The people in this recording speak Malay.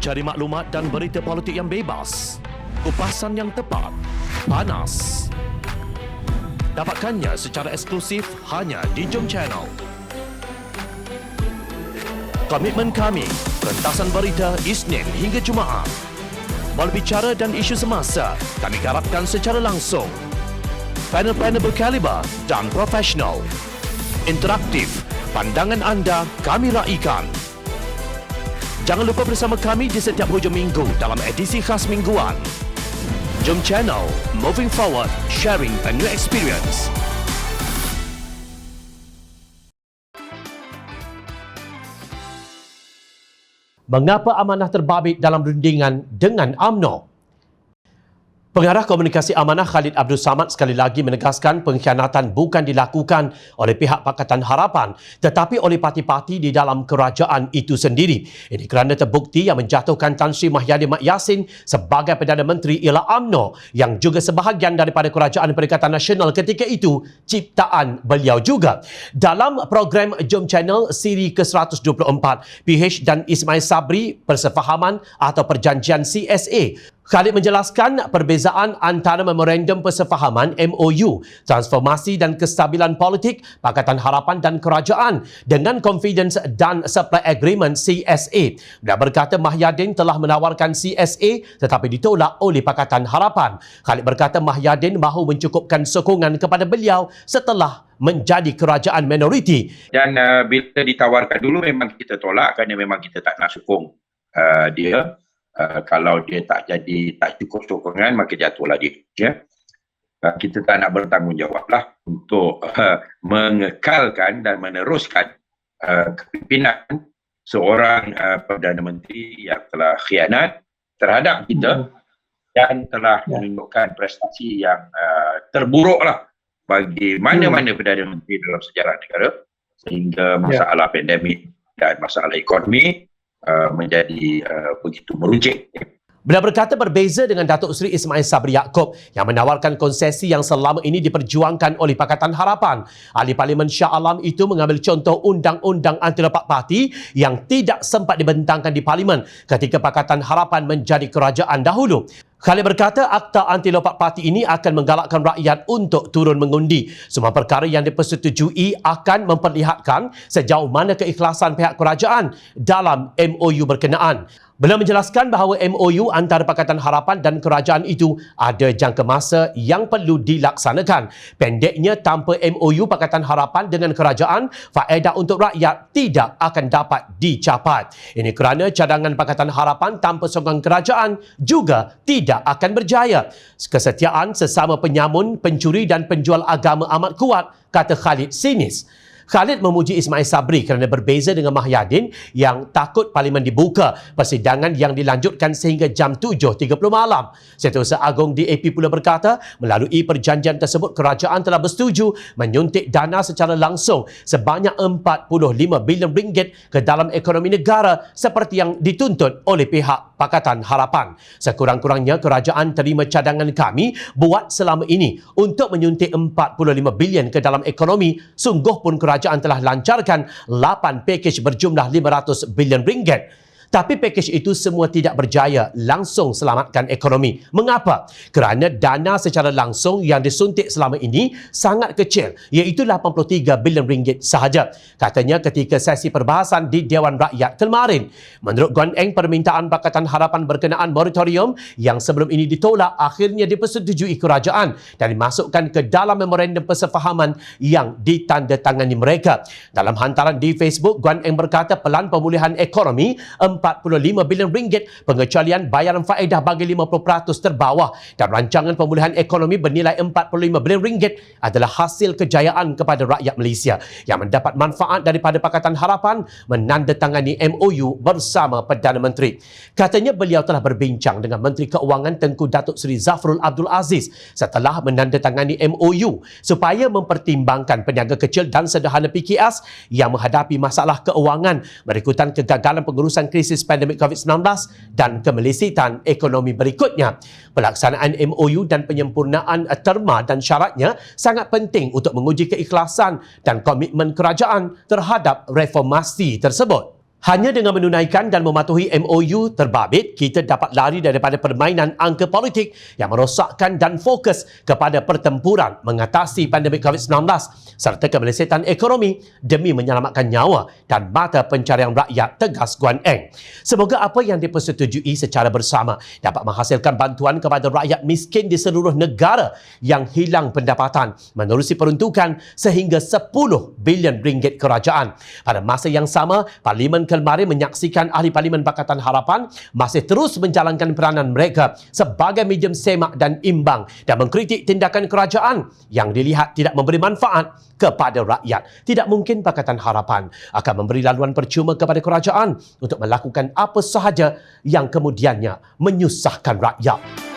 Cari maklumat dan berita politik yang bebas, kupasan yang tepat, panas. Dapatkannya secara eksklusif hanya di Jom Channel. Komitmen kami, pentasan berita Isnin hingga Jumaat. Berbicara dan isu semasa, kami garapkan secara langsung. Panel-panel berkaliber dan profesional. Interaktif, pandangan anda kami raikan. Jangan lupa bersama kami di setiap hujung minggu dalam edisi khas mingguan. Jom Channel, moving forward, sharing a new experience. Mengapa amanah terbabit dalam rundingan dengan UMNO? Pengarah Komunikasi Amanah Khalid Abdul Samad sekali lagi menegaskan pengkhianatan bukan dilakukan oleh pihak Pakatan Harapan tetapi oleh parti-parti di dalam kerajaan itu sendiri. Ini kerana terbukti yang menjatuhkan Tan Sri Mahyadin Mat Yassin sebagai Perdana Menteri ialah UMNO yang juga sebahagian daripada Kerajaan Perikatan Nasional ketika itu ciptaan beliau juga. Dalam program Jom Channel siri ke-124, PH dan Ismail Sabri Persefahaman atau Perjanjian CSA, Khalid menjelaskan perbezaan antara Memorandum Persefahaman MOU, Transformasi dan Kestabilan Politik, Pakatan Harapan dan Kerajaan dengan Confidence dan Supply Agreement CSA. Beliau berkata Mahyadin telah menawarkan CSA tetapi ditolak oleh Pakatan Harapan. Khalid berkata Mahyadin mahu mencukupkan sokongan kepada beliau setelah menjadi kerajaan minoriti. Dan bila ditawarkan dulu memang kita tolak kerana memang kita tak nak sokong dia. Kalau dia tak cukup sokongan maka jatuhlah dia. Ya? Kita tak nak bertanggungjawab lah untuk mengekalkan dan meneruskan kepimpinan seorang Perdana Menteri yang telah khianat terhadap kita dan telah menunjukkan prestasi yang terburuk lah bagi mana-mana Perdana Menteri dalam sejarah negara, sehingga masalah pandemik dan masalah ekonomi menjadi begitu meruncing. Beliau berkata berbeza dengan Datuk Seri Ismail Sabri Yaakob yang menawarkan konsesi yang selama ini diperjuangkan oleh Pakatan Harapan. Ahli Parlimen Shah Alam itu mengambil contoh undang-undang anti lepak parti yang tidak sempat dibentangkan di Parlimen ketika Pakatan Harapan menjadi kerajaan dahulu. Khalid berkata akta anti lopak parti ini akan menggalakkan rakyat untuk turun mengundi. Semua perkara yang dipersetujui akan memperlihatkan sejauh mana keikhlasan pihak kerajaan dalam MOU berkenaan. Beliau menjelaskan bahawa MOU antara Pakatan Harapan dan kerajaan itu ada jangka masa yang perlu dilaksanakan. Pendeknya, tanpa MOU Pakatan Harapan dengan kerajaan, faedah untuk rakyat tidak akan dapat dicapai. Ini kerana cadangan Pakatan Harapan tanpa sokongan kerajaan juga tidak akan berjaya. Kesetiaan sesama penyamun, pencuri dan penjual agama amat kuat, kata Khalid sinis. Khalid memuji Ismail Sabri kerana berbeza dengan Mahyadin yang takut Parlimen dibuka, persidangan yang dilanjutkan sehingga jam 7.30 malam. Setiausaha Agung DAP pula berkata, melalui perjanjian tersebut kerajaan telah bersetuju menyuntik dana secara langsung sebanyak 45 bilion ringgit ke dalam ekonomi negara seperti yang dituntut oleh pihak Pakatan Harapan. Sekurang-kurangnya kerajaan terima cadangan kami buat selama ini untuk menyuntik 45 bilion ke dalam ekonomi. Sungguh pun kerajaan telah lancarkan 8 pakej berjumlah 500 bilion ringgit. Tapi pakej itu semua tidak berjaya langsung selamatkan ekonomi. Mengapa? Kerana dana secara langsung yang disuntik selama ini sangat kecil, iaitu 83 bilion ringgit sahaja. Katanya ketika sesi perbahasan di Dewan Rakyat kemarin. Menurut Guan Eng, permintaan Pakatan Harapan berkenaan moratorium yang sebelum ini ditolak akhirnya dipersetujui kerajaan dan dimasukkan ke dalam memorandum persefahaman yang ditandatangani mereka. Dalam hantaran di Facebook, Guan Eng berkata pelan pemulihan ekonomi 45 bilion ringgit, pengecualian bayaran faedah bagi 50% terbawah dan rancangan pemulihan ekonomi bernilai 45 bilion ringgit adalah hasil kejayaan kepada rakyat Malaysia yang mendapat manfaat daripada Pakatan Harapan menandatangani MOU bersama Perdana Menteri. Katanya beliau telah berbincang dengan Menteri Keuangan Tengku Datuk Seri Zafrul Abdul Aziz setelah menandatangani MOU supaya mempertimbangkan peniaga kecil dan sederhana PKS yang menghadapi masalah keuangan berikutan kegagalan pengurusan krisis pandemik COVID-19 dan kemelisitan ekonomi berikutnya. Pelaksanaan MOU dan penyempurnaan terma dan syaratnya sangat penting untuk menguji keikhlasan dan komitmen kerajaan terhadap reformasi tersebut. Hanya dengan menunaikan dan mematuhi MOU terbabit, kita dapat lari daripada permainan angka politik yang merosakkan dan fokus kepada pertempuran mengatasi pandemik COVID-19 serta kemelesetan ekonomi demi menyelamatkan nyawa dan mata pencarian rakyat, tegas Guan Eng. Semoga apa yang dipersetujui secara bersama dapat menghasilkan bantuan kepada rakyat miskin di seluruh negara yang hilang pendapatan menerusi peruntukan sehingga 10 bilion ringgit kerajaan. Pada masa yang sama, Parlimen kemarin menyaksikan Ahli Parlimen Pakatan Harapan masih terus menjalankan peranan mereka sebagai medium semak dan imbang dan mengkritik tindakan kerajaan yang dilihat tidak memberi manfaat kepada rakyat. Tidak mungkin Pakatan Harapan akan memberi laluan percuma kepada kerajaan untuk melakukan apa sahaja yang kemudiannya menyusahkan rakyat.